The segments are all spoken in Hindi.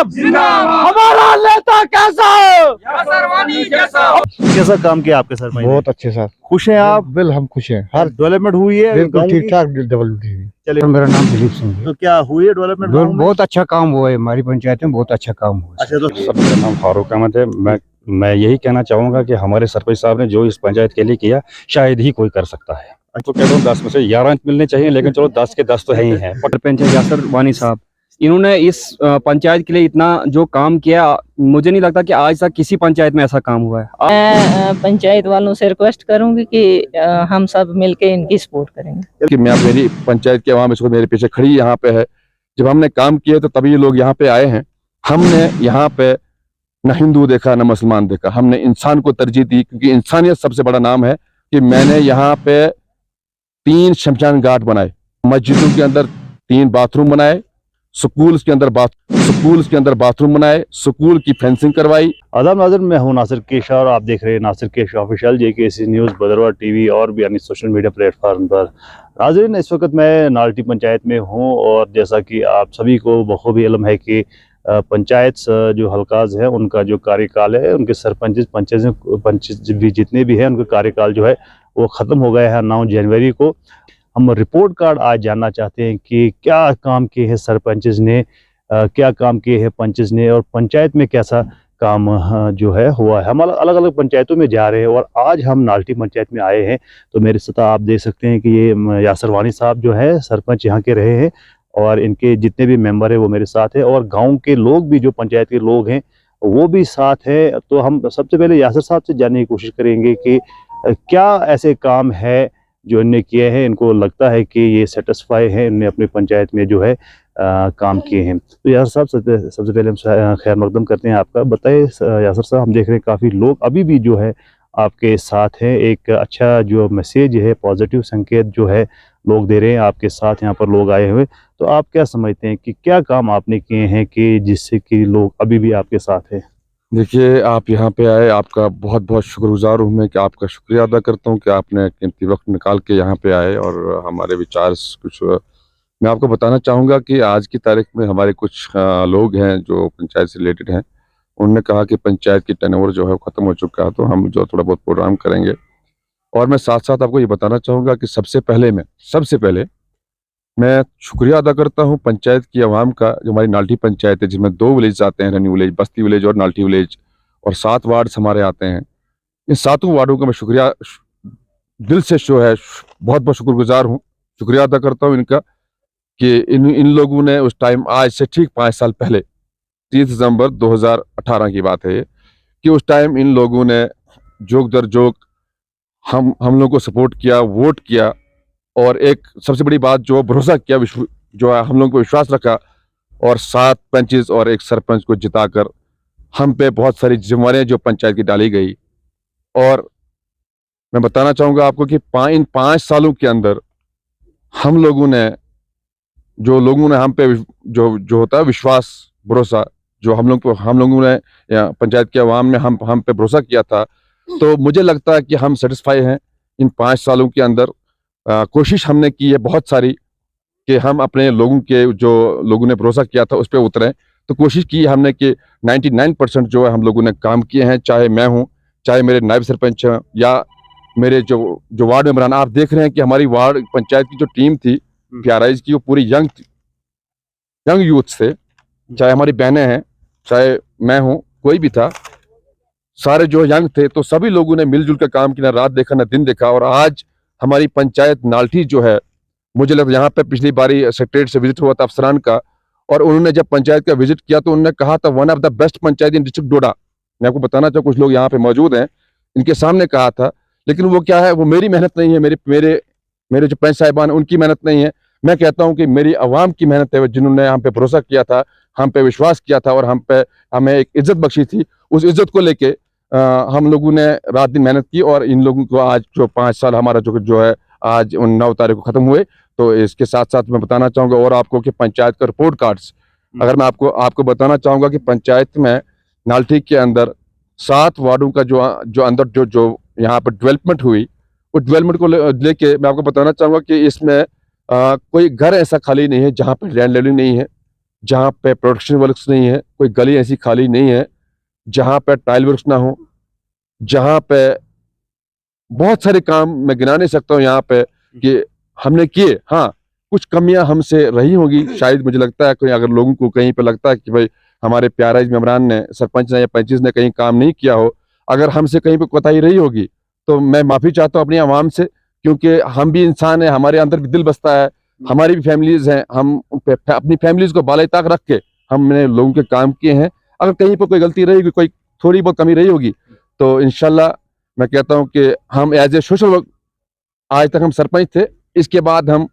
जिंदाबाद, हमारा नेता कैसा हो, कैसा काम किया आपके सरपंच ने? बहुत अच्छे सर। खुश हैं आप? बिल्कुल हम खुश हैं। हर डेवलपमेंट हुई है बिल्कुल गाँव ठीक की? ठाक डेवलपमेंट हुई। चलिए, मेरा नाम दिलीप सिंह है। तो क्या हुई है डेवलपमेंट गाँव में? बहुत अच्छा काम हुआ है हमारी पंचायत में, बहुत अच्छा काम हुआ है। अच्छा, तो सब मेरा नाम फारूक अहमद है। मैं यही कहना चाहूंगा कि हमारे सरपंच साहब ने जो इस पंचायत के लिए किया शायद ही कोई कर सकता है। तो कहता हूँ 10 में से 11 मिलने चाहिए, लेकिन चलो 10 के 10 तो है ही है। सरपंच यासर वानी साहब, इन्होंने इस पंचायत के लिए इतना जो काम किया, मुझे नहीं लगता कि आज तक किसी पंचायत में ऐसा काम हुआ है। मैं पंचायत वालों से रिक्वेस्ट करूंगी कि हम सब मिलके इनकी सपोर्ट करेंगे। कि मैं मेरी पंचायत के आवाम इसको मेरे पीछे खड़ी यहाँ पे है। जब हमने काम किए तो तभी ये लोग यहाँ पे आए हैं। हमने यहाँ पे न हिंदू देखा न मुसलमान देखा, हमने इंसान को तरजीह दी, क्योंकि इंसानियत सबसे बड़ा नाम है। कि मैंने यहाँ पे 3 शमशान घाट बनाए, मस्जिदों के अंदर 3 बाथरूम बनाए, स्कूल्स के अंदर बाथरूम बनाए, स्कूल की फेंसिंग करवाई। आदाब नाज़रीन, मैं हूं नासिर केशा और आप देख रहे हैं Nasir Kesha official JKC news, Bhaderwah TV और भी अन्य सोशल मीडिया प्लेटफॉर्म पर। नाज़रीन, इस वक्त मैं नाल्टी पंचायत में हूं और जैसा कि आप सभी को बखूबी इल्म है कि पंचायत जो हल्काज है उनका जो कार्यकाल है, उनके पंच भी जितने भी हैं उनका कार्यकाल जो है वो ख़त्म हो गया है 9 जनवरी को। हम रिपोर्ट कार्ड आज जानना चाहते हैं कि क्या काम किए हैं सरपंचेस ने, क्या काम किए हैं पंचेस ने, और पंचायत में कैसा काम जो है हुआ है। हम अलग अलग पंचायतों में जा रहे हैं और आज हम नाल्टी पंचायत में आए हैं। तो मेरे साथ आप देख सकते हैं कि ये यासर वानी साहब जो है सरपंच यहाँ के रहे हैं और इनके जितने भी मेंबर हैं वो मेरे साथ हैं, और गांव के लोग भी जो पंचायत के लोग हैं वो भी साथ हैं। तो हम सबसे पहले यासर साहब से जानने की कोशिश करेंगे कि क्या ऐसे काम है जो इनने किए हैं, इनको लगता है कि ये सेटिस्फाई है, इनने अपनी पंचायत में जो है काम किए हैं। तो यासर साहब सबसे पहले हम खैर मकदम करते हैं आपका। बताइए यासर साहब, हम देख रहे हैं काफ़ी लोग अभी भी जो है आपके साथ हैं, एक अच्छा जो मैसेज है, पॉजिटिव संकेत जो है लोग दे रहे हैं आपके साथ, यहाँ पर लोग आए हुए। तो आप क्या समझते हैं कि क्या काम आपने किए हैं कि जिससे कि लोग अभी भी आपके साथ हैं? देखिए, आप यहाँ पे आए, आपका बहुत बहुत शुक्रगुजार हूँ मैं, कि आपका शुक्रिया अदा करता हूँ कि आपने कीमती वक्त निकाल के यहाँ पे आए और हमारे विचार कुछ मैं आपको बताना चाहूँगा कि आज की तारीख में हमारे कुछ लोग हैं जो पंचायत से रिलेटेड हैं। उन्होंने कहा कि पंचायत की टर्नओवर जो है वो ख़त्म हो चुका है, तो हम जो थोड़ा बहुत प्रोग्राम करेंगे। और मैं साथ साथ आपको ये बताना चाहूँगा कि सबसे पहले मैं शुक्रिया अदा करता हूँ पंचायत की आवाम का। जो हमारी नाल्टी पंचायत है जिसमें 2 विलेज आते हैं, रनी विलेज, बस्ती विलेज और नाल्टी विलेज, और 7 वार्ड हमारे आते हैं। इन 7 वार्डों का मैं शुक्रिया दिल से जो है बहुत बहुत शुक्रगुजार हूँ, शुक्रिया अदा करता हूँ इनका, कि इन लोगों ने उस टाइम, आज से ठीक 5 साल पहले 30 दिसंबर 2018 की बात है ये, कि उस टाइम इन लोगों ने जोक दर जोक हम लोगों को सपोर्ट किया, वोट किया, और एक सबसे बड़ी बात जो भरोसा किया, जो है हम लोगों को विश्वास रखा, और 7 पंचेस और 1 सरपंच को जिताकर हम पे बहुत सारी जिम्मेवारियां जो पंचायत की डाली गई। और मैं बताना चाहूँगा आपको कि इन 5 सालों के अंदर हम लोगों ने हम पे जो होता है विश्वास, भरोसा, जो हम लोगों ने पंचायत के अवाम ने हम पे भरोसा किया था, तो मुझे लगता है कि हम सेटिस्फाई हैं। इन 5 सालों के अंदर कोशिश हमने की है बहुत सारी कि हम अपने लोगों ने भरोसा किया था उस पर उतरें। तो कोशिश की हमने कि 99% जो है हम लोगों ने काम किए हैं, चाहे मैं हूं, चाहे मेरे नायब सरपंच हैं, या मेरे जो वार्ड मेंबरान। आप देख रहे हैं कि हमारी वार्ड पंचायत की जो टीम थी PRIs की, वो पूरी यंग यूथ से, चाहे हमारी बहनें हैं, चाहे मैं हूँ, कोई भी था, सारे जो यंग थे। तो सभी लोगों ने मिलजुल कर काम किया, ना रात देखा ना दिन देखा। और आज हमारी पंचायत नाल्टी जो है, मुझे लगता है यहाँ पे पिछली बारी सेक्रेटरीट से विजिट हुआ था अफसरान का, और उन्होंने जब पंचायत का विजिट किया तो उन्होंने कहा था 1 of the best panchayat in district Doda. मैं आपको बताना चाहूँ, कुछ लोग यहाँ पे मौजूद हैं, इनके सामने कहा था। लेकिन वो क्या है, वो मेरी मेहनत नहीं है, मेरे जो पंच साहिबान उनकी मेहनत नहीं है। मैं कहता हूँ कि मेरी आवाम की मेहनत है, जिन्होंने हम पे भरोसा किया था, हम पे विश्वास किया था, और हमें एक इज्जत बख्शी थी। उस इज्जत को लेके हम लोगों ने रात दिन मेहनत की, और इन लोगों को आज जो 5 साल हमारा जो है आज 9 तारीख को ख़त्म हुए। तो इसके साथ साथ मैं बताना चाहूँगा और आपको कि पंचायत का रिपोर्ट कार्ड्स, अगर मैं आपको बताना चाहूँगा कि पंचायत में नाल्टी के अंदर 7 वार्डों का जो अंदर जो यहाँ पर डेवलपमेंट हुई, उस डेवलपमेंट को लेके मैं आपको बताना चाहूँगा कि इसमें कोई घर ऐसा खाली नहीं है जहाँ पर लैंड लेवलिंग नहीं है, जहाँ पे प्रोडक्शन वर्क्स नहीं है, कोई गली ऐसी खाली नहीं है जहाँ पे टाइल वर्क्स ना हो, जहाँ पे बहुत सारे काम मैं गिना नहीं सकता हूँ यहाँ पे कि हमने किए। हाँ, कुछ कमियां हमसे रही होंगी शायद, मुझे लगता है कोई अगर लोगों को कहीं पे लगता है कि भाई हमारे प्यारे मेम्बरान ने, सरपंच ने या पंचिस ने कहीं काम नहीं किया हो, अगर हमसे कहीं पे कोताही रही होगी तो मैं माफ़ी चाहता हूँ अपनी आवाम से, क्योंकि हम भी इंसान हैं, हमारे अंदर भी दिल बसता है, हमारी भी फैमिलीज हैं, हम अपनी फैमिलीज को बाले ताक रख के हमने लोगों के काम किए हैं। अगर कहीं पर कोई गलती रहेगी, कोई थोड़ी बहुत कमी रही होगी, तो इंशाल्लाह मैं कहता हूँ कि हम एज ए सोशल वर्क, आज तक हम सरपंच थे, इसके बाद हम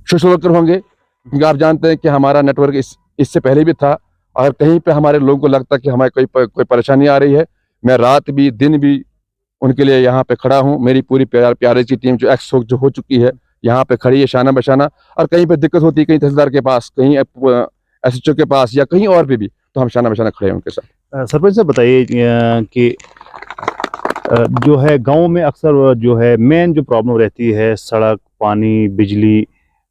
सोशल वर्कर होंगे, क्योंकि आप जानते हैं कि हमारा नेटवर्क इससे पहले भी था। अगर कहीं पे हमारे लोगों को लगता कि हमारे कोई परेशानी आ रही है, मैं रात भी दिन भी उनके लिए यहाँ पे खड़ा हूँ। मेरी पूरी प्यारे की टीम जो हो चुकी है यहाँ पे खड़ी है शाना बशाना। और कहीं पे दिक्कत होती है, कहीं तहसीलदार के पास, कहीं SHO के पास या कहीं और भी तो हम शाना बशाना खड़े हैं उनके साथ। सरपंच साहब बताइए कि जो है गांव में अक्सर जो है मेन जो प्रॉब्लम रहती है, सड़क, पानी, बिजली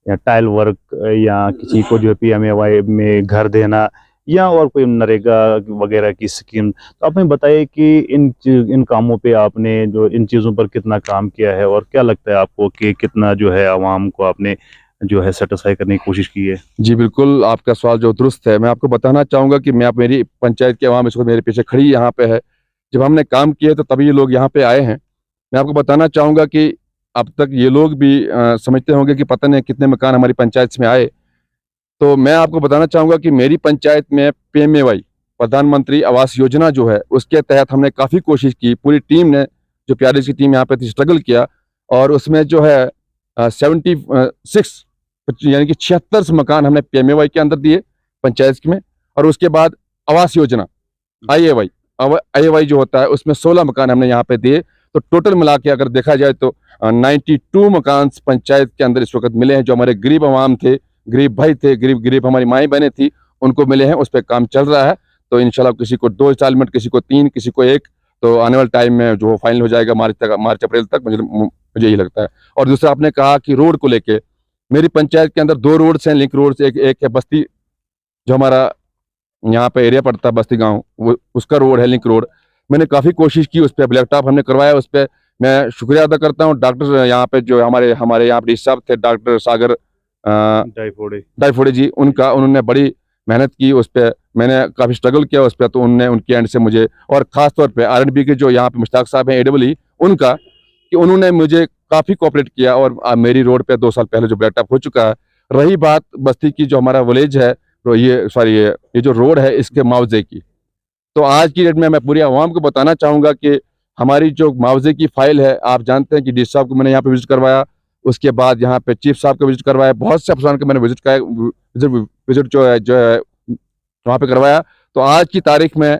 या टाइल वर्क, या किसी को जो है PMAY में घर देना, या और कोई नरेगा वगैरह की स्कीम। तो आप हमें बताइए कि इन कामों पे आपने जो इन चीज़ों पर कितना काम किया है, और क्या लगता है आपको कि कितना जो है आवाम को आपने जो है सेटिस्फाई करने की कोशिश की है? जी बिल्कुल, आपका सवाल जो दुरुस्त है। मैं आपको बताना चाहूँगा कि मेरी पंचायत की आवाम इसको मेरे पीछे खड़ी यहाँ पे है। जब हमने काम किए तो तभी ये लोग यहाँ पे आए हैं। मैं आपको बताना चाहूँगा कि अब तक ये लोग भी समझते होंगे कि पता नहीं कितने मकान हमारी पंचायत में आए। तो मैं आपको बताना चाहूँगा कि मेरी पंचायत में PMAY, प्रधानमंत्री आवास योजना जो है, उसके तहत हमने काफ़ी कोशिश की। पूरी टीम ने, जो प्यारी सी टीम यहाँ पे थी, स्ट्रगल किया, और उसमें जो है 76 यानी कि 76 मकान हमने PMAY के अंदर दिए पंचायत में। और उसके बाद आवास योजना IAY जो होता है, उसमें 16 मकान हमने यहाँ पे दिए। तो टोटल मिला के अगर देखा जाए तो 92 मकान पंचायत के अंदर इस वक्त मिले हैं। जो हमारे गरीब आवाम थे, गरीब भाई थे, गरीब हमारी माएँ बहनें थी, उनको मिले हैं। उस पर काम चल रहा है। तो इंशाल्लाह किसी को 2 इंस्टॉलमेंट, किसी को 3, किसी को 1, तो आने वाले टाइम में जो फाइनल हो जाएगा मार्च अप्रैल तक, मुझे यही लगता है। और दूसरा आपने कहा कि रोड को लेके, मेरी पंचायत के अंदर 2 रोड्स हैं, लिंक रोड्स। एक है बस्ती, जो हमारा यहाँ पे एरिया पड़ता है बस्ती गाँव, वो उसका रोड है, लिंक रोड। मैंने काफ़ी कोशिश की, उस पर ब्लैक टॉप हमने करवाया। उस पर मैं शुक्रिया अदा करता हूँ डॉक्टर यहाँ पे जो हमारे यहाँ पे साहब थे, डॉक्टर सागर डायफोड़े जी, उन्होंने बड़ी मेहनत की उस पर। मैंने काफ़ी स्ट्रगल किया उस पर, तो उनके एंड से मुझे, और ख़ास तौर पे RNB के जो यहाँ पे मुश्ताक साहब हैं AWE, उनका, कि उन्होंने मुझे काफ़ी कोऑपरेट किया। और मेरी रोड पे 2 साल पहले जो ब्लैक टॉप हो चुका है। रही बात बस्ती की, जो हमारा विलेज है, तो ये जो रोड है, इसके मुआवजे की, तो आज की डेट में मैं पूरी आवाम को बताना चाहूँगा कि हमारी जो मुआवजे की फाइल है, आप जानते हैं कि DC साहब को मैंने यहाँ पे विजिट करवाया, उसके बाद यहाँ पे चीफ साहब को विजिट करवाया, बहुत से अफसरान को मैंने विजिट जो है वहाँ पे करवाया। तो आज की तारीख में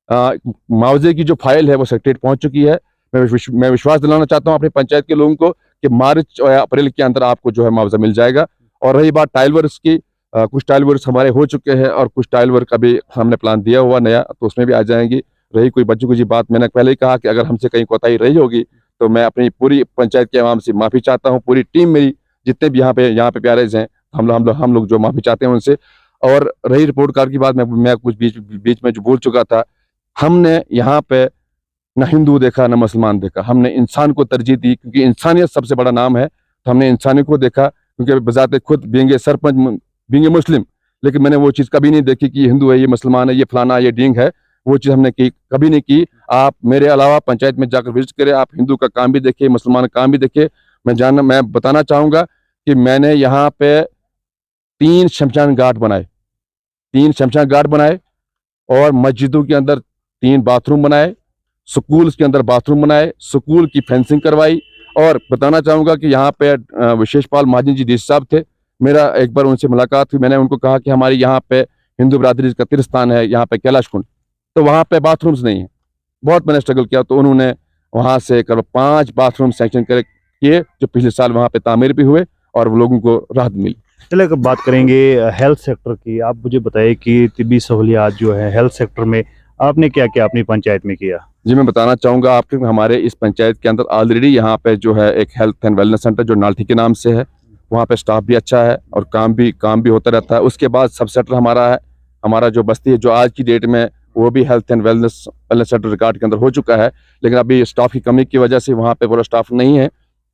मुआवजे की जो फाइल है वो सेक्रेटरीट पहुँच चुकी है। मैं विश्वास दिलाना चाहता हूँ अपनी पंचायत के लोगों को कि मार्च या अप्रैल के अंदर आपको जो है मुआवजा मिल जाएगा। और रही बात टाइल वर्क्स की, कुछ टाइल वर्क्स हमारे हो चुके हैं, और कुछ टाइल वर्क अभी हमने प्लान दिया हुआ नया, तो उसमें भी आ जाएंगी। रही कोई बच्चों की बात, मैंने पहले ही कहा कि अगर हमसे कहीं कोताही रही होगी तो मैं अपनी पूरी पंचायत के आवाम से माफ़ी चाहता हूँ। पूरी टीम मेरी, जितने भी यहाँ पे प्यारेज हैं, हम लोग जो माफ़ी चाहते हैं उनसे। और रही रिपोर्ट कार्ड की बात, मैं कुछ बीच में जो बोल चुका था, हमने यहाँ पे न हिंदू देखा न मुसलमान देखा, हमने इंसान को तरजीह दी, क्योंकि इंसानियत सबसे बड़ा नाम है। तो हमने इंसानियत को देखा, क्योंकि बजाते खुद बींगे सरपंच, बींगे मुस्लिम, लेकिन मैंने वो चीज़ कभी नहीं देखी कि ये हिंदू है, ये मुसलमान है, ये फलाना, ये डींग है। वो चीज़ हमने कभी नहीं की। आप मेरे अलावा पंचायत में जाकर विजिट करें, आप हिंदू का काम भी देखिए, मुसलमान का काम भी देखिए। मैं बताना चाहूँगा कि मैंने यहाँ पे 3 शमशान घाट बनाए, और मस्जिदों के अंदर 3 बाथरूम बनाए, स्कूल्स के अंदर बाथरूम बनाए, स्कूल की फेंसिंग करवाई। और बताना चाहूँगा कि यहाँ पे विशेष पाल महाजन जी DC साहब थे, मेरा एक बार उनसे मुलाकात हुई। मैंने उनको कहा कि हमारी यहाँ पे हिंदू बरादरी का तीर्थस्थान है, यहाँ पे कैलाश कुंड, तो वहाँ पे बाथरूम्स नहीं है। बहुत मैंने स्ट्रगल किया, तो उन्होंने वहाँ से 5 बाथरूम सेंक्शन किए, जो पिछले साल वहाँ पे तामीर भी हुए और लोगों को राहत मिली। चलिए अब बात करेंगे हेल्थ सेक्टर की। आप मुझे बताइए कि तिब्बी सहूलियात जो है हेल्थ सेक्टर में आपने क्या क्या अपनी पंचायत में किया? जी मैं बताना चाहूँगा आपके, हमारे इस पंचायत के अंदर ऑलरेडी यहाँ पे जो है एक हेल्थ एंड वेलनेस सेंटर जो नाल्टी के नाम से है, वहाँ पे स्टाफ भी अच्छा है और काम भी होता रहता है। उसके बाद सब सेंटर हमारा है, हमारा जो बस्ती है जो आज की डेट में वो भी health and wellness centre record के अंदर हो चुका है, लेकिन अभी स्टाफ की कमी की वजह से वहाँ पे पूरा स्टाफ नहीं है।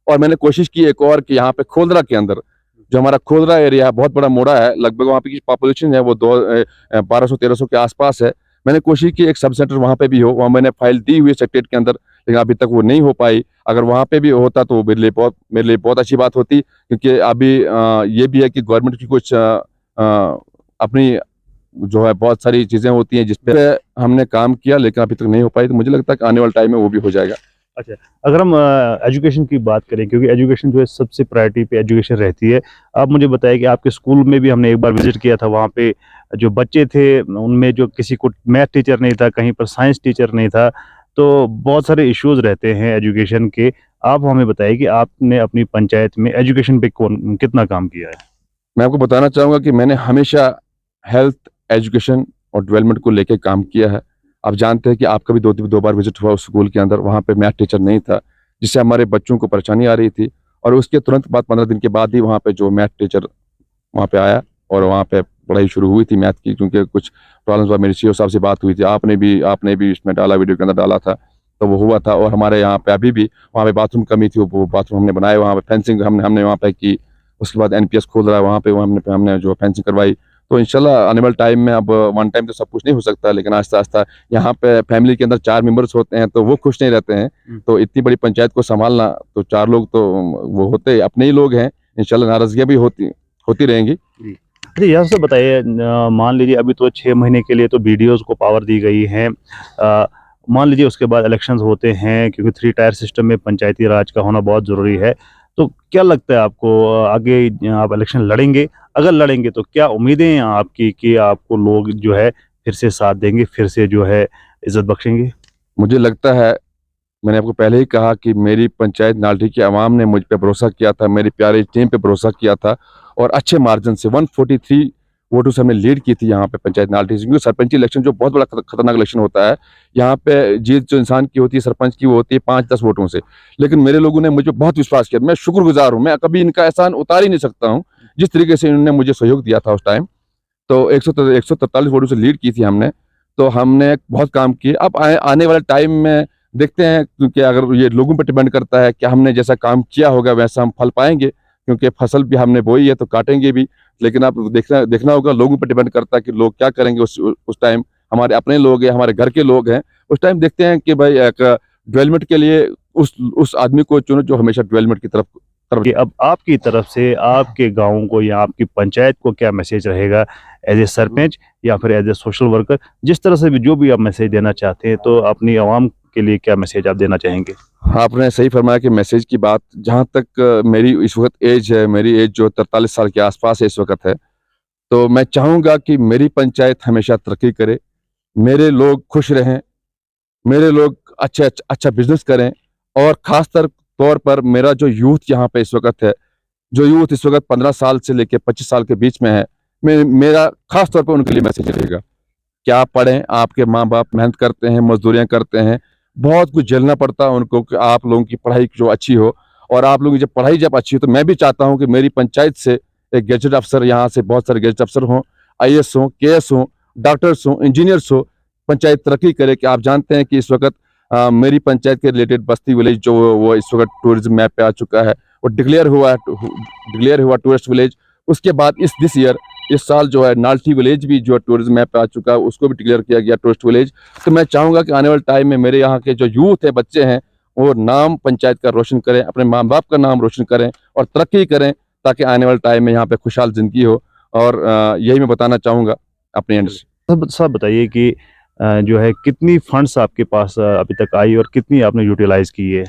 और मैंने कोशिश की एक और कि यहाँ पे खोदरा के अंदर जो हमारा खोदरा एरिया है, बहुत बड़ा मोड़ा है, लगभग वहाँ पे की पॉपुलेशन है वो 1200-1300 के आसपास है। मैंने कोशिश की एक सब सेंटर वहाँ पे भी हो, वहाँ मैंने फाइल दी हुई है सेक्रेटरीट के अंदर, लेकिन अभी तक वो नहीं हो पाई। अगर वहाँ पे भी होता तो मेरे लिए बहुत अच्छी बात होती, क्योंकि अभी ये भी है कि गवर्नमेंट की कुछ अपनी जो है बहुत सारी चीज़ें होती हैं जिस पे हमने काम किया, लेकिन अभी तक नहीं हो पाई। तो मुझे लगता है कि आने वाले टाइम में वो भी हो जाएगा। अच्छा, अगर हम एजुकेशन की बात करें, क्योंकि एजुकेशन जो है सबसे प्रायोरिटी पे एजुकेशन रहती है, आप मुझे बताइए कि आपके स्कूल में भी हमने एक बार विजिट किया था, वहाँ पे जो बच्चे थे उनमें जो किसी को मैथ टीचर नहीं था, कहीं पर साइंस टीचर नहीं था, तो बहुत सारे इश्यूज रहते हैं एजुकेशन के। आप हमें बताइए कि आपने अपनी पंचायत में एजुकेशन पे कितना काम किया है। मैं आपको बताना चाहूँगा कि मैंने हमेशा हेल्थ, एजुकेशन और डेवलपमेंट को लेकर काम किया है। आप जानते हैं कि आपका भी दो बार विजिट हुआ उस स्कूल के अंदर, वहाँ पे मैथ टीचर नहीं था, जिससे हमारे बच्चों को परेशानी आ रही थी। और उसके तुरंत बाद 15 दिन के बाद ही वहाँ पे जो मैथ टीचर वहाँ पे आया और वहाँ पे पढ़ाई शुरू हुई थी मैथ की, क्योंकि कुछ प्रॉब्लम्स हुआ। मेरी सीओ साहब से बात हुई थी, आपने भी इसमें डाला, वीडियो के अंदर डाला था, तो वो हुआ था। और हमारे यहाँ पे अभी भी वहाँ पे बाथरूम कमी थी, वो बाथरूम हमने बनाए, वहाँ पे फेंसिंग हमने वहाँ पे की। उसके बाद NPS खोल रहा है, वहाँ पे हमने जो फेंसिंग करवाई। तो इंशाल्लाह आने वाले टाइम में, अब वन टाइम तो सब कुछ नहीं हो सकता, लेकिन आहिस्ता आहिस्ता यहाँ पे फैमिली के अंदर 4 मेंबर्स होते हैं, तो वो खुश नहीं रहते हैं। तो इतनी बड़ी पंचायत को संभालना, तो 4 लोग तो वो होते अपने ही लोग हैं। इंशाल्लाह नाराजगियाँ भी होती रहेंगी। अच्छा, यहाँ से बताइए, मान लीजिए अभी तो 6 महीने के लिए तो BDOs को पावर दी गई है, मान लीजिए उसके बाद इलेक्शंस होते हैं, क्योंकि 3 टायर सिस्टम में पंचायती राज का होना बहुत ज़रूरी है, तो क्या लगता है आपको आगे आप इलेक्शन लड़ेंगे? अगर लड़ेंगे तो क्या उम्मीदें हैं आपकी कि आपको लोग जो है फिर से साथ देंगे, फिर से जो है इज्जत बख्शेंगे? मुझे लगता है, मैंने आपको पहले ही कहा कि मेरी पंचायत नाल्टी की आवाम ने मुझ पे भरोसा किया था, मेरी प्यारी टीम पे भरोसा किया था, और अच्छे मार्जिन से 143 वोटों से हमने लीड की थी यहाँ पे पंचायत नाल्टी से। क्योंकि सरपंची इलेक्शन जो बहुत बड़ा खतरनाक इलेक्शन होता है, यहाँ पे जीत जो इंसान की होती है, सरपंच की, वो होती है 5-10 वोटों से। लेकिन मेरे लोगों ने मुझे बहुत विश्वास किया, मैं शुक्रगुजार हूँ, मैं कभी इनका एहसान उतार ही नहीं सकता हूँ, जिस तरीके से इन्होंने मुझे सहयोग दिया था उस टाइम। तो 143 वोटों से लीड की थी हमने, तो हमने बहुत काम किए। अब आने वाले टाइम में देखते हैं, क्योंकि अगर ये लोगों पर डिपेंड करता है कि हमने जैसा काम किया होगा वैसा हम फल पाएंगे, क्योंकि फसल भी हमने बोई है तो काटेंगे भी। लेकिन आप देखना होगा, लोगों पर डिपेंड करता है कि लोग क्या करेंगे उस टाइम। हमारे अपने लोग हैं, हमारे घर के लोग हैं, उस टाइम देखते हैं कि भाई एक डेवलपमेंट के लिए उस आदमी को चुनो जो हमेशा डेवलपमेंट की तरफ। कि अब आपकी तरफ से आपके गाँव को या आपकी पंचायत को क्या मैसेज रहेगा, एज ए सरपंच या फिर एज ए सोशल वर्कर, जिस तरह से भी जो भी आप मैसेज देना चाहते हैं, तो अपनी आवाम के लिए क्या मैसेज आप देना चाहेंगे? आपने सही फरमाया कि मैसेज की बात, जहाँ तक मेरी इस वक्त एज है, मेरी एज जो 43 साल के आसपास है इस वक्त है, तो मैं चाहूँगा कि मेरी पंचायत हमेशा तरक्की करे, मेरे लोग खुश रहें, मेरे लोग अच्छा बिजनेस करें, और ख़ास तौर पर मेरा जो यूथ यहाँ पे इस वक्त है, जो यूथ इस वक्त 15 साल से लेकर 25 साल के बीच में है, मेरा ख़ास तौर पर उनके लिए मैसेज रहेगा कि आप पढ़ें, आपके माँ बाप मेहनत करते हैं, मजदूरियाँ करते हैं, बहुत कुछ झेलना पड़ता है उनको कि आप लोगों की पढ़ाई जो अच्छी हो। और आप लोगों की पढ़ाई जब अच्छी हो, तो मैं भी चाहता हूँ कि मेरी पंचायत से एक गैजेट अफसर, यहाँ से बहुत सारे गैजेट अफसर हों, IAS हों, KS हों, डॉक्टर्स हों, इंजीनियर्स हों, पंचायत तरक्की करे। कि आप जानते हैं कि इस वक्त मेरी पंचायत के रिलेटेड बस्ती विलेज जो वो इस वक्त टूरिज्म मैप पे आ चुका है, वो डिक्लेयर हुआ टूरिस्ट विलेज। उसके बाद इस साल जो है नाल्टी विलेज भी जो टूरिज्म मैप पे आ चुका है, उसको भी डिक्लेयर किया गया टूरिस्ट विलेज। तो मैं चाहूँगा कि आने वाले टाइम में मेरे यहाँ के जो यूथ है, बच्चे हैं, वो नाम पंचायत का रोशन करें, अपने माँ बाप का नाम रोशन करें और तरक्की करें, ताकि आने वाले टाइम में यहाँ पे खुशहाल ज़िंदगी हो। और यही मैं बताना चाहूँगा अपने एंड से। सब बताइए कि जो है कितनी फंड्स आपके पास अभी तक आई और कितनी आपने यूटिलाइज की है?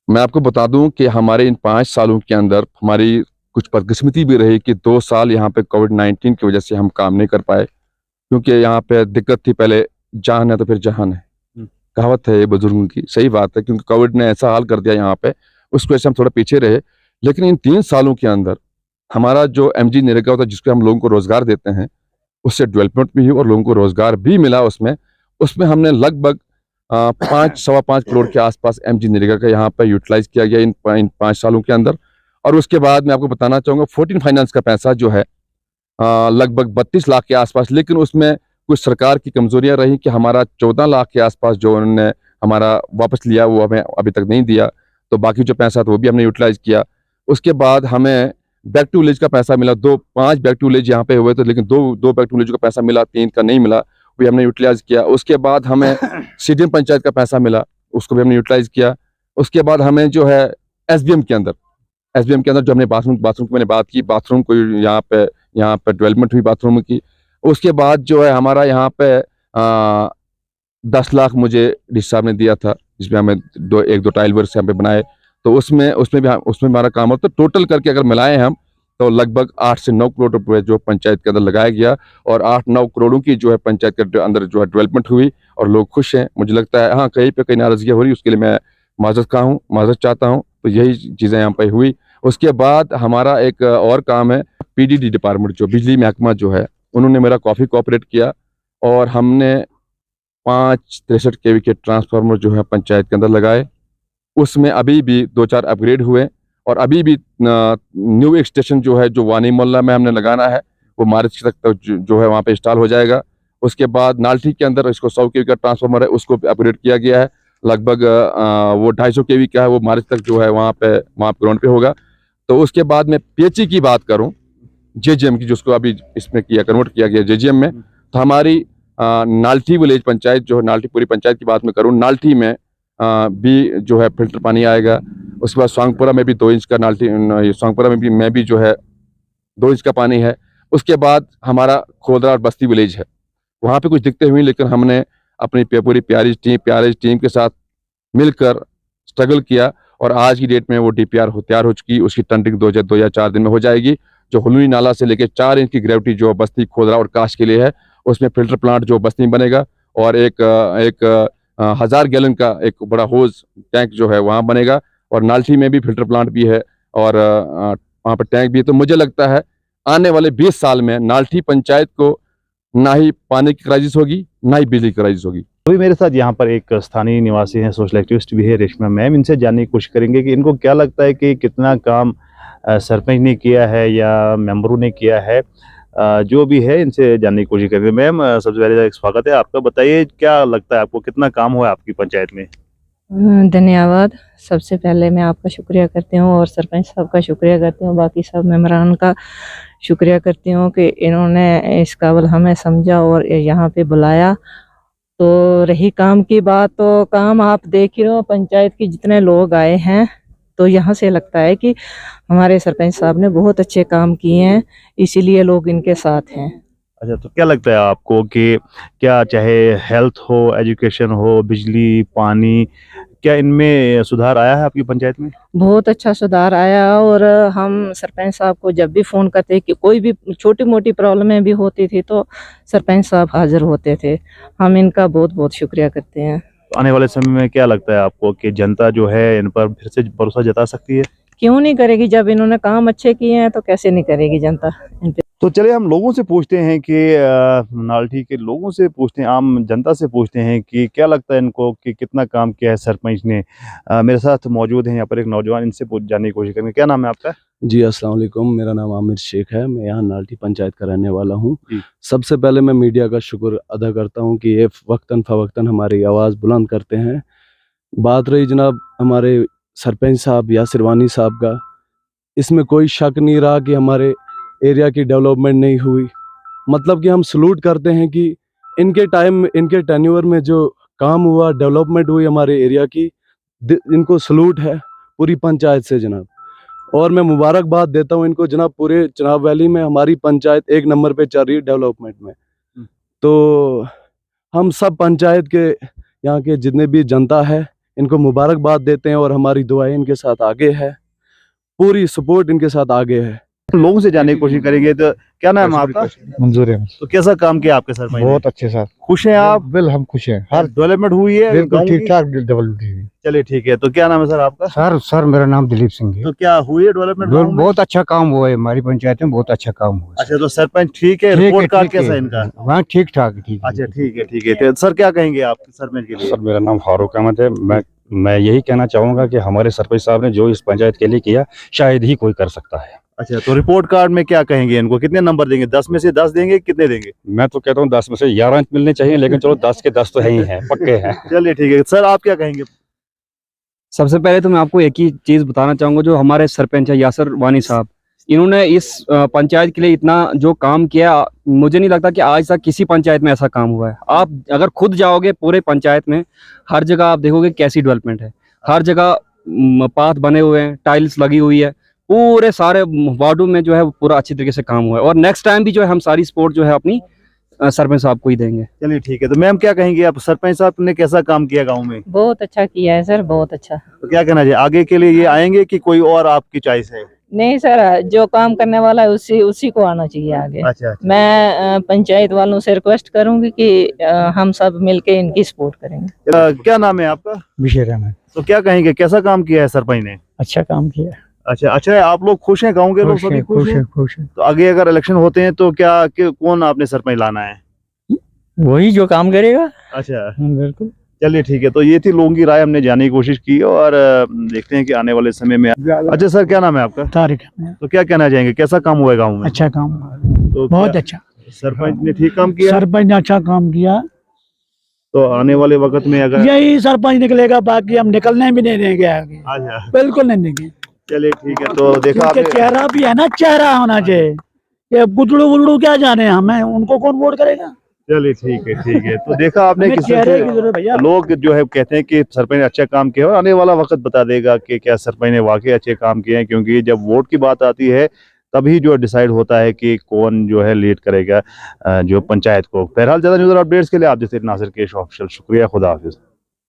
मैं आपको बता दूं कि हमारे इन 5 सालों के अंदर हमारी कुछ बदकिस्मती भी रही कि 2 साल यहाँ पे कोविड-19 की वजह से हम काम नहीं कर पाए, क्योंकि यहाँ पे दिक्कत थी। पहले जान है तो फिर जहान है, कहावत है ये बुजुर्गों की, सही बात है, क्योंकि कोविड ने ऐसा हाल कर दिया यहाँ पे, उस वजह से हम थोड़ा पीछे रहे। लेकिन इन 3 सालों के अंदर हमारा जो MG नरेगा होता है, जिसको हम लोगों को रोजगार देते हैं, उससे डेवलपमेंट भी हुई और लोगों को रोजगार भी मिला। उसमें हमने लगभग 5-5.25 करोड़ के आसपास MG नरेगा का यहाँ पे यूटिलाइज किया गया इन 5 सालों के अंदर। और उसके बाद मैं आपको बताना चाहूँगा 14 फाइनेंस का पैसा जो है लगभग 32 लाख के आसपास, लेकिन उसमें कुछ सरकार की कमजोरियां रही कि हमारा 14 लाख के आसपास जो उन्होंने हमारा वापस लिया वो हमें अभी तक नहीं दिया, तो बाकी जो पैसा था वो भी हमने यूटिलाइज किया। उसके बाद हमें बैक टू विलेज का पैसा मिला, 5 बैक टू विलेज यहाँ पे हुए थे, लेकिन दो बैक टू विलेज का पैसा मिला, 3 का नहीं मिला, वो हमने यूटिलाइज किया। उसके बाद हमें सीडीएम पंचायत का पैसा मिला, उसको भी हमने यूटिलाइज किया। उसके बाद हमें जो है एसबीएम के अंदर जो हमने बाथरूम की मैंने बात की, बाथरूम को यहाँ पे डेवलपमेंट हुई बाथरूम की। उसके बाद जो है हमारा यहाँ पे 10 लाख मुझे डीसी साहब ने दिया था, जिसमें हमें एक दो टाइल वर्क यहाँ पे बनाए, तो उसमें हमारा काम होता है। टोटल करके अगर मिलाएं हम तो लगभग 8 से 9 करोड़ रुपए जो पंचायत के अंदर लगाया गया, और 8-9 करोड़ों की जो है पंचायत के अंदर जो है डेवलपमेंट हुई, और लोग खुश हैं। मुझे लगता है हाँ कहीं पे कहीं नाराजगी हो रही, उसके लिए मैं माजरत चाहता हूँ। तो यही चीज़ें यहाँ पे हुई। उसके बाद हमारा एक और काम है पीडीडी डिपार्टमेंट, जो बिजली महकमा जो है, उन्होंने मेरा काफ़ी कोऑपरेट किया, और हमने 5 63 kV के ट्रांसफार्मर जो है पंचायत के अंदर लगाए। उसमें अभी भी 2-4 अपग्रेड हुए, और अभी भी न्यू एक स्टेशन जो है जो वानी मोहल्ला में हमने लगाना है, वो मार्च तक जो है वहाँ पे इंस्टॉल हो जाएगा। उसके बाद नाल्टी के अंदर इसको 100 kV का ट्रांसफार्मर है, उसको अपग्रेड किया गया है, लगभग वो 250 kV का है, वो मार्च तक जो है वहाँ पे ग्राउंड पे होगा। तो उसके बाद में पीएचई की बात करूँ, जेजीएम की, जिसको अभी इसमें कन्वर्ट किया गया जेजीएम में, तो हमारी नाल्टी विलेज पंचायत जो है, नाल्टी पूरी पंचायत की बात मैं करूँ, नाल्टी में भी जो है फिल्टर पानी आएगा। उसके बाद स्वांगपुरा में भी 2 इंच का स्वांगपुरा में भी जो है 2 इंच का पानी है। उसके बाद हमारा खोदरा और बस्ती विलेज है, वहाँ पे कुछ दिक्कतें हुई, लेकिन हमने अपनी पूरी प्यारी टीम के साथ मिलकर स्ट्रगल किया, और आज की डेट में वो डीपीआर तैयार हो चुकी। उसकी टेंडरिंग 2 या 4 दिन में हो जाएगी। जो हुलूनी नाला से लेकर 4 इंच की ग्रेविटी जो बस्ती, खोदरा और काश के लिए है, उसमें फिल्टर प्लांट जो बस्ती में बनेगा, और एक 1000 गैलन का एक बड़ा होज टैंक जो है वहाँ बनेगा, और नाल्टी में भी फिल्टर प्लांट भी है, और वहाँ पर टैंक भी है। तो मुझे लगता है आने वाले 20 साल में नाल्टी पंचायत को ना ही पानी की क्राइसिस होगी, ना ही बिजली की क्राइसिस होगी। अभी मेरे साथ यहाँ पर एक स्थानीय निवासी हैं, सोशल एक्टिविस्ट भी है, रेशमा मैम। इनसे जानने की कोशिश करेंगे कि इनको क्या लगता है कि कितना काम सरपंच ने किया है या मेंबरों ने किया है, जो भी है इनसे जानने की कोशिश करेंगे। मैम, सबसे पहले स्वागत है आपका। बताइए क्या लगता है आपको, कितना काम हुआ है आपकी पंचायत में? धन्यवाद। सबसे पहले मैं आपका शुक्रिया करती हूँ, और सरपंच साहब का शुक्रिया करती हूँ, बाकी सब मेंबरान का शुक्रिया करती हूँ कि इन्होंने इस काबिल हमें समझा और यहाँ पे बुलाया। तो रही काम की बात, तो काम आप देख ही रहे हो, पंचायत के जितने लोग आए हैं, तो यहाँ से लगता है कि हमारे सरपंच साहब ने बहुत अच्छे काम किए हैं, इसीलिए लोग इनके साथ हैं। अच्छा, तो क्या लगता है आपको कि क्या चाहे हेल्थ हो, एजुकेशन हो, बिजली, पानी, क्या इनमें सुधार आया है आपकी पंचायत में? बहुत अच्छा सुधार आया, और हम सरपंच साहब को जब भी फ़ोन करते कि कोई भी छोटी मोटी प्रॉब्लमें भी होती थी तो सरपंच साहब हाजिर होते थे। हम इनका बहुत बहुत शुक्रिया करते हैं। आने वाले समय में क्या लगता है आपको कि जनता जो है इन पर फिर से भरोसा जता सकती है? क्यों नहीं करेगी, जब इन्होंने काम अच्छे किए हैं तो कैसे नहीं करेगी जनता इन पे। तो चलिए हम लोगों से पूछते हैं कि नाल्टी के लोगों से पूछते हैं, आम जनता से पूछते हैं कि क्या लगता है इनको कि कितना काम किया है सरपंच ने। मेरे साथ मौजूद हैं यहाँ पर एक नौजवान, इनसे जानने की कोशिश करेंगे। क्या नाम है आपका? जी अस्सलाम वालेकुम, मेरा नाम आमिर शेख है, मैं यहाँ नाल्टी पंचायत का रहने वाला हूँ। जी। सबसे पहले मैं मीडिया का शुक्र अदा करता हूँ कि ये वक्तन फ़वक्तन हमारी आवाज़ बुलंद करते हैं। बात रही जनाब हमारे सरपंच साहब या सिरवानी साहब का, इसमें कोई शक नहीं रहा कि हमारे एरिया की डेवलपमेंट नहीं हुई। मतलब कि हम सलूट करते हैं कि इनके टाइम, इनके टेन्योर में जो काम हुआ, डेवलपमेंट हुई हमारे एरिया की, इनको सलूट है पूरी पंचायत से जनाब। और मैं मुबारकबाद देता हूँ इनको जनाब, पूरे चनाब वैली में हमारी पंचायत 1 नंबर पे चल रही है डेवलपमेंट में। तो हम सब पंचायत के यहाँ के जितने भी जनता है इनको मुबारकबाद देते हैं, और हमारी दुआएं इनके साथ आगे है, पूरी सपोर्ट इनके साथ आगे है। लोगों से जानने की कोशिश करेंगे। तो क्या नाम है आपका? मंजूर है। तो कैसा काम किया आपके सरपंच ने? बहुत अच्छे साथ। खुश हैं आप? बिल्कुल हम खुश हैं। हर डेवलपमेंट हुई है बिल्कुल गाँव ठीक की? ठाक डेवलपमेंट हुई। चलिए ठीक है। तो क्या नाम है सर आपका? सर मेरा नाम दिलीप सिंह है। तो क्या हुई है डेवलपमेंट गाँव में? बहुत अच्छा काम हुआ है हमारी पंचायत में, बहुत अच्छा काम हुआ है। अच्छा, तो सरपंच ठीक है, रिपोर्ट कार्ड कैसा है इनका? वहाँ ठीक ठाक ठीक है। अच्छा ठीक है ठीक है। तो सर क्या कहेंगे आप सरपंच के लिए? सर मेरा नाम फारूक अहमद है, मैं मैं यही कहना चाहूँगा कि हमारे सरपंच साहब ने जो इस पंचायत के लिए किया शायद ही कोई कर सकता है। अच्छा, तो रिपोर्ट कार्ड में क्या कहेंगे इनको, कितने नंबर देंगे? 10 में से 10 देंगे, कितने देंगे? मैं तो कहता हूँ 10 में से 11 मिलने चाहिए, लेकिन चलो 10 के 10 तो है ही हैं, पक्के हैं। चलिए ठीक है सर, आप क्या कहेंगे? सबसे पहले तो मैं आपको एक ही चीज बताना चाहूंगा, जो हमारे सरपंच है यासर वानी साहब, इन्होंने इस पंचायत के लिए इतना जो काम किया, मुझे नहीं लगता कि आज तक किसी पंचायत में ऐसा काम हुआ है। आप अगर खुद जाओगे पूरे पंचायत में, हर जगह आप देखोगे कैसी डेवलपमेंट है। हर जगह पाथ बने हुए हैं, टाइल्स लगी हुई है, पूरे सारे वार्डों में जो है पूरा अच्छी तरीके से काम हुआ है। और नेक्स्ट टाइम भी जो है हम सारी सपोर्ट जो है अपनी सरपंच साहब को ही देंगे। चलिए ठीक है, तो मैम क्या कहेंगी आप, सरपंच साहब ने कैसा काम किया गाँव में? बहुत अच्छा किया है सर, बहुत अच्छा। तो क्या कहना चाहिए, आगे के लिए ये आएंगे कि कोई और आपकी चॉइस है? नहीं सर, जो काम करने वाला है उसी को आना चाहिए आगे। अच्छा, मैं पंचायत वालों से रिक्वेस्ट करूंगी कि हम सब मिलके इनकी सपोर्ट करेंगे। क्या नाम है आपका? विषय रहमान। तो क्या कहेंगे, कैसा काम किया है सरपंच ने? अच्छा काम किया। अच्छा है, आप लोग खुश हैं? गाँव के लोग सभी खुश हैं? खुश है। तो आगे अगर इलेक्शन होते हैं तो कौन आपने सरपंच लाना है? वही जो काम करेगा। अच्छा, बिल्कुल। चलिए ठीक है, तो ये थी लोगों की राय, हमने जानने की कोशिश की और देखते हैं कि आने वाले समय में। अच्छा सर, क्या नाम है आपका? तारिक। तो क्या कहना चाहेंगे, कैसा काम हुआ है गाँव में? अच्छा काम, तो बहुत अच्छा। सरपंच ने ठीक काम किया? सरपंच ने अच्छा काम किया। तो आने वाले वक्त में अगर यही सरपंच निकलेगा, बाकी हम निकलने भी नहीं देंगे आगे। अच्छा, बिल्कुल नहीं देंगे। चलिए ठीक है, तो देखा क्योंकि आपने। चेहरा भी है ना, चेहरा होना चाहिए। ये गुदड़ू गुदड़ू क्या जाने हमें, उनको कौन वोट करेगा? चलिए ठीक है, तो देखा आपने हमें किस चेहरे तरह की जरूरत भैया। से लोग जो है कहते हैं कि सरपंच ने अच्छा काम किया, और आने वाला वक्त बता देगा कि क्या सरपंच ने वाकई अच्छे काम किए हैं, क्योंकि जब वोट की बात आती है तभी जो डिसाइड होता है कि कौन जो है लीड करेगा जो पंचायत को। बहरहाल ज्यादा न्यूज़ और अपडेट्स के लिए आप जैसे नासिर केश ऑफिशियल, शुक्रिया, खुदा हाफिज।